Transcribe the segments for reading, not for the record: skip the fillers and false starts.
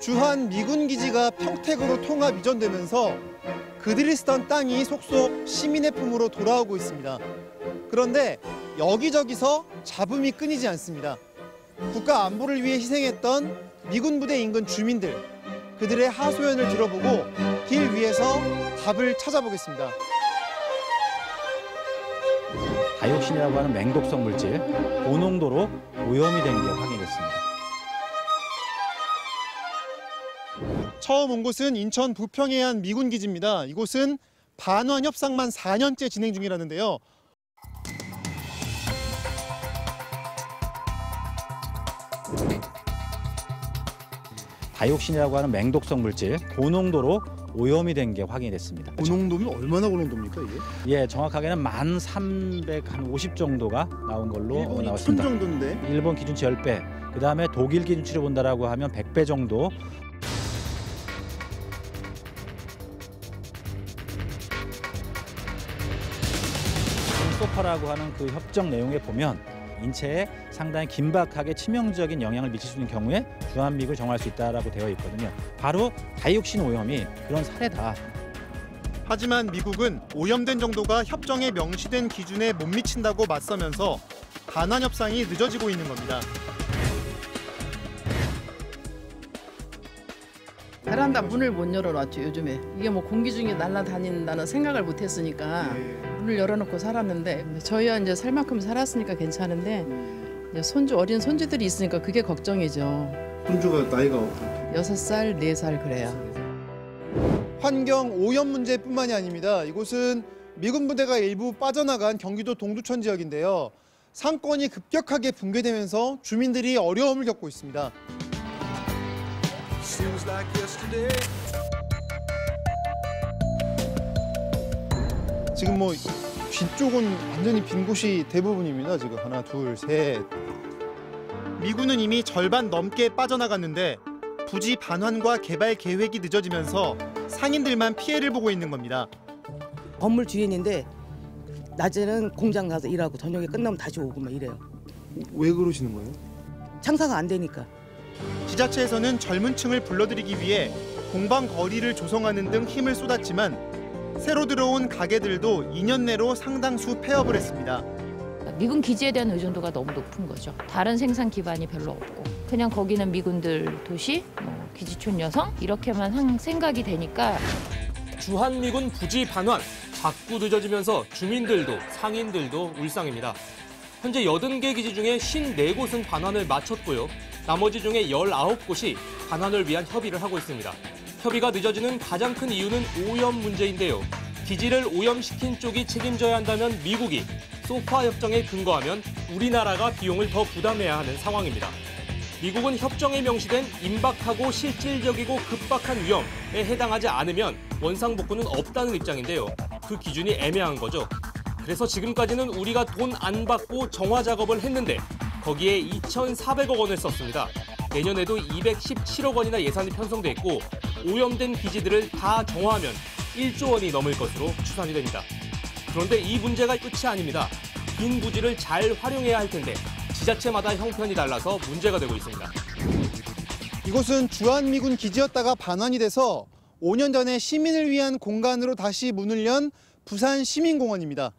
주한 미군 기지가 평택으로 통합 이전되면서 그들이 쓰던 땅이 속속 시민의 품으로 돌아오고 있습니다. 그런데 여기저기서 잡음이 끊이지 않습니다. 국가 안보를 위해 희생했던 미군 부대 인근 주민들, 그들의 하소연을 들어보고 길 위에서 답을 찾아보겠습니다. 다이옥신이라고 하는 맹독성 물질, 고농도로 오염이 된 게 확인됐습니다. 처음 온 곳은 인천 부평의 한 미군 기지입니다. 이곳은 반환 협상만 4년째 진행 중이라는데요. 다이옥신이라고 하는 맹독성 물질, 고농도로 오염이 된 게 확인됐습니다. 고농도면 얼마나 고농도입니까 이게? 예, 정확하게는 1350 정도가 나온 걸로 일본이 나왔습니다. 1000 정도인데? 일본 기준치 10배, 그다음에 독일 기준치로 본다라고 하면 100배 정도. 소파라고 하는 그 협정 내용에 보면 인체에 상당히 긴박하게 치명적인 영향을 미칠 수 있는 경우에 주한미군을 정할 수 있다라고 되어 있거든요. 바로 다이옥신 오염이 그런 사례다. 하지만 미국은 오염된 정도가 협정에 명시된 기준에 못 미친다고 맞서면서 반환 협상이 늦어지고 있는 겁니다. 베란다 문을 못 열어놨죠, 요즘에. 이게 뭐 공기 중에 날아다닌다는 생각을 못 했으니까 문을 열어놓고 살았는데, 저희야 이제 살 만큼 살았으니까 괜찮은데 이제 어린 손주들이 있으니까 그게 걱정이죠. 손주가 나이가 어떻게? 6살, 4살 그래요. 환경 오염 문제뿐만이 아닙니다. 이곳은 미군 부대가 일부 빠져나간 경기도 동두천 지역인데요. 상권이 급격하게 붕괴되면서 주민들이 어려움을 겪고 있습니다. 지금 뭐 뒤쪽은 완전히 빈 곳이 대부분입니다. 지금 하나, 둘, 셋. 미군은 이미 절반 넘게 빠져나갔는데 부지 반환과 개발 계획이 늦어지면서 상인들만 피해를 보고 있는 겁니다. 건물 주인인데 낮에는 공장 가서 일하고 저녁에 끝나면 다시 오고 막 이래요. 왜 그러시는 거예요? 장사가 안 되니까. 지자체에서는 젊은 층을 불러들이기 위해 공방 거리를 조성하는 등 힘을 쏟았지만 새로 들어온 가게들도 2년 내로 상당수 폐업을 했습니다. 미군 기지에 대한 의존도가 너무 높은 거죠. 다른 생산 기반이 별로 없고 그냥 거기는 미군들 도시, 기지촌 여성 이렇게만 한 생각이 되니까. 주한미군 부지 반환 자꾸 늦어지면서 주민들도 상인들도 울상입니다. 현재 80개 기지 중에 54곳은 반환을 마쳤고요. 나머지 중에 19곳이 반환을 위한 협의를 하고 있습니다. 협의가 늦어지는 가장 큰 이유는 오염 문제인데요. 기지를 오염시킨 쪽이 책임져야 한다면 미국이, 소파 협정에 근거하면 우리나라가 비용을 더 부담해야 하는 상황입니다. 미국은 협정에 명시된 임박하고 실질적이고 급박한 위험에 해당하지 않으면 원상복구는 없다는 입장인데요. 그 기준이 애매한 거죠. 그래서 지금까지는 우리가 돈 안 받고 정화 작업을 했는데 거기에 2,400억 원을 썼습니다. 내년에도 217억 원이나 예산이 편성돼 있고 오염된 기지들을 다 정화하면 1조 원이 넘을 것으로 추산이 됩니다. 그런데 이 문제가 끝이 아닙니다. 빈 부지를 잘 활용해야 할 텐데 지자체마다 형편이 달라서 문제가 되고 있습니다. 이곳은 주한미군 기지였다가 반환이 돼서 5년 전에 시민을 위한 공간으로 다시 문을 연 부산 시민공원입니다.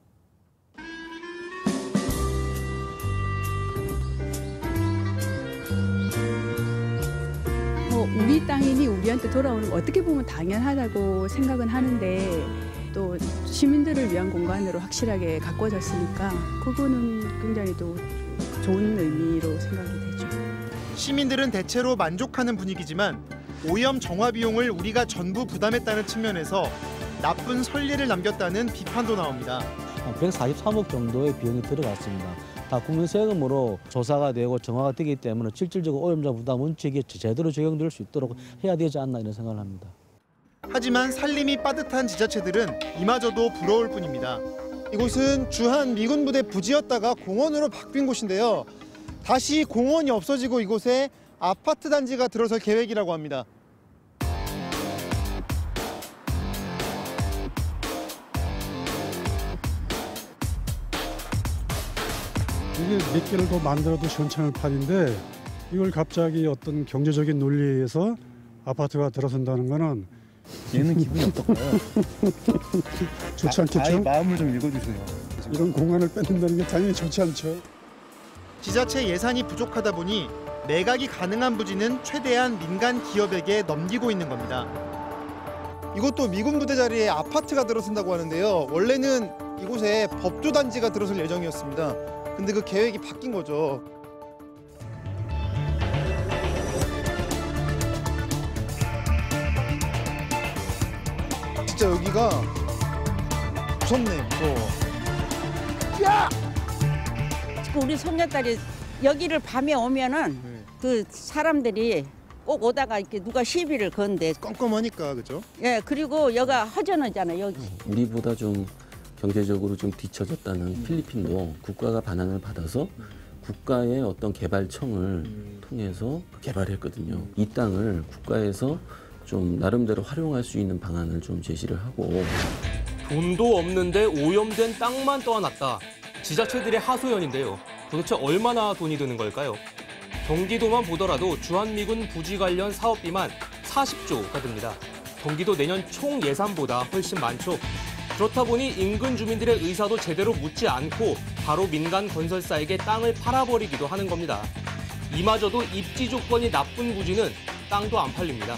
우리 땅이니 우리한테 돌아오는 거 어떻게 보면 당연하다고 생각은 하는데 또 시민들을 위한 공간으로 확실하게 가꿔졌으니까 그거는 굉장히 또 좋은 의미로 생각이 되죠. 시민들은 대체로 만족하는 분위기지만 오염 정화 비용을 우리가 전부 부담했다는 측면에서 나쁜 선례를 남겼다는 비판도 나옵니다. 143억 정도의 비용이 들어갔습니다. 다 국민 세금으로 조사가 되고 정화가 되기 때문에 실질적으로 오염자 부담 원칙이 제대로 적용될 수 있도록 해야 되지 않나 이런 생각을 합니다. 하지만 살림이 빠듯한 지자체들은 이마저도 부러울 뿐입니다. 이곳은 주한 미군 부대 부지였다가 공원으로 바뀐 곳인데요. 다시 공원이 없어지고 이곳에 아파트 단지가 들어설 계획이라고 합니다. 이게 몇 개를 더 만들어도 시원찮을 판인데 이걸 갑자기 어떤 경제적인 논리에 의해서 아파트가 들어선다는 거는 얘는 기분이 어떨까요? 좋지 않겠죠? 아이 마음을 좀 읽어주세요. 이런 공간을 뺏는다는 게 당연히 좋지 않죠. 지자체 예산이 부족하다 보니 매각이 가능한 부지는 최대한 민간 기업에게 넘기고 있는 겁니다. 이것도 미군 부대 자리에 아파트가 들어선다고 하는데요. 원래는 이곳에 법조단지가 들어설 예정이었습니다. 근데 그 계획이 바뀐 거죠. 진짜 여기가 무섭네, 무서워. 우리 손녀딸이 여기를 밤에 오면은 그 사람들이 꼭 오다가 이렇게 누가 시비를 건데 껌껌하니까, 그죠? 예, 그리고 여기가 허전하잖아요, 여기. 우리보다 좀 경제적으로 좀 뒤처졌다는 필리핀도 국가가 반환을 받아서 국가의 어떤 개발청을 통해서 개발했거든요. 이 땅을 국가에서 좀 나름대로 활용할 수 있는 방안을 좀 제시를 하고. 돈도 없는데 오염된 땅만 떠안았다. 지자체들의 하소연인데요. 도대체 얼마나 돈이 드는 걸까요? 경기도만 보더라도 주한미군 부지 관련 사업비만 40조가 듭니다. 경기도 내년 총 예산보다 훨씬 많죠. 그렇다 보니 인근 주민들의 의사도 제대로 묻지 않고 바로 민간 건설사에게 땅을 팔아버리기도 하는 겁니다. 이마저도 입지 조건이 나쁜 부지는 땅도 안 팔립니다.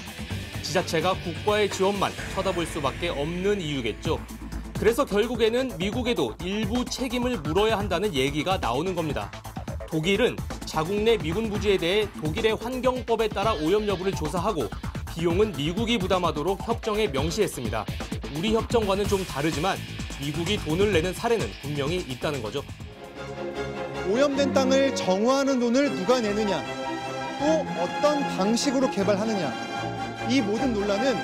지자체가 국가의 지원만 쳐다볼 수밖에 없는 이유겠죠. 그래서 결국에는 미국에도 일부 책임을 물어야 한다는 얘기가 나오는 겁니다. 독일은 자국 내 미군 부지에 대해 독일의 환경법에 따라 오염 여부를 조사하고 비용은 미국이 부담하도록 협정에 명시했습니다. 우리 협정과는 좀 다르지만 미국이 돈을 내는 사례는 분명히 있다는 거죠. 오염된 땅을 정화하는 돈을 누가 내느냐, 또 어떤 방식으로 개발하느냐. 이 모든 논란은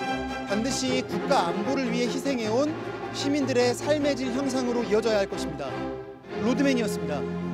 반드시 국가 안보를 위해 희생해온 시민들의 삶의 질 향상으로 이어져야 할 것입니다. 로드맨이었습니다.